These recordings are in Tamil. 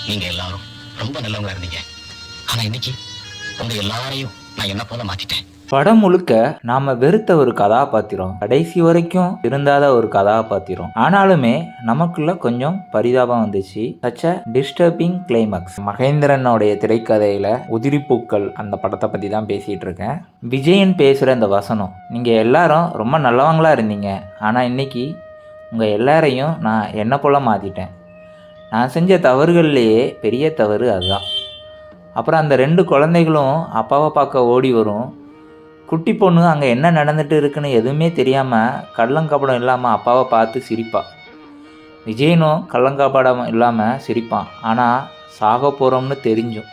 நீங்க எல்லாரும் ரொம்ப நல்லவங்களா இருந்தீங்க. ஆனா இன்னைக்கு உங்க எல்லாரையும் நான் என்ன போல மாத்திட்டேன். படம் முழுக்க நாம வெறுத்த ஒரு கதாபாத்திரம், கடைசி வரைக்கும் இருந்தாத ஒரு கதாபாத்திரம். ஆனாலுமே நமக்குள்ள கொஞ்சம் பரிதாபம் வந்துச்சு. Such a disturbing climax. மகேந்திரனுடைய திரைக்கதையில உதிரிப்பூக்கள் அந்த படத்தை பத்தி தான் பேசிட்டு இருக்கேன். விஜயன் பேசுற இந்த வசனம், நீங்க எல்லாரும் ரொம்ப நல்லவங்களா இருந்தீங்க, ஆனா இன்னைக்கு உங்க எல்லாரையும் நான் என்ன போல மாத்திட்டேன். நான் செஞ்ச தவறுகள்லேயே பெரிய தவறு அதுதான். அப்புறம் அந்த 2 குழந்தைகளும் அப்பாவை பார்க்க ஓடி வரும். குட்டி பொண்ணு அங்கே என்ன நடந்துட்டு இருக்குன்னு எதுவுமே தெரியாமல் கள்ளங்கபடம் இல்லாமல் அப்பாவை பார்த்து சிரிப்பா. விஜயனும் கள்ளங்கபடம் இல்லாமல் சிரிப்பான். ஆனால் சாக போகிறோம்னு தெரிஞ்சும்.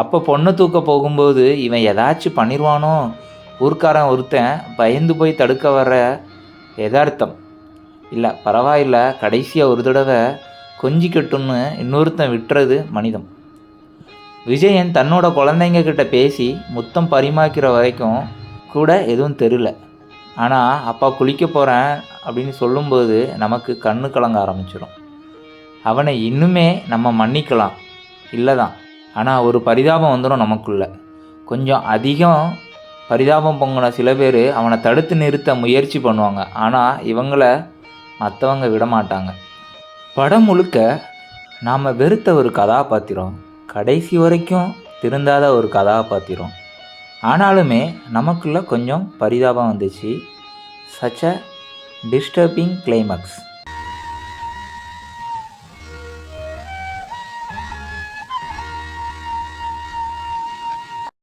அப்போ பொண்ணு தூக்க போகும்போது இவன் ஏதாச்சும் பண்ணிடுவானோ, ஊர்க்காரன் ஒருத்தன் பயந்து போய் தடுக்க வர்ற யதார்த்தம். இல்லை பரவாயில்ல, கடைசியாக ஒரு தடவை கொஞ்சிக்கட்டுன்னு இன்னொருத்தன் விட்டுறது மனிதம். விஜயன் தன்னோட குழந்தைங்க கிட்ட பேசி முத்தம் பரிமாறிக்கிற வரைக்கும் கூட எதுவும் தெரியல. ஆனால் அப்பா குளிக்க போகிறேன் அப்படின்னு சொல்லும்போது நமக்கு கண்ணு கலங்க ஆரம்பிச்சிடும். அவனை இன்னுமே நம்ம மன்னிக்கலாம் இல்லை தான், ஆனால் ஒரு பரிதாபம் வந்துடும் நமக்குள்ள. கொஞ்சம் அதிகம் பரிதாபம் பொங்கின சில பேர் அவனை தடுத்து நிறுத்த முயற்சி பண்ணுவாங்க. ஆனால் இவங்களை மற்றவங்க விட மாட்டாங்க. படம் முழுக்க நாம் வெறுத்த ஒரு கதாபாத்திரம், கடைசி வரைக்கும் திருந்தாத ஒரு கதாபாத்திரம். ஆனாலுமே நமக்குள்ள கொஞ்சம் பரிதாபம் வந்துச்சு. Such a disturbing climax.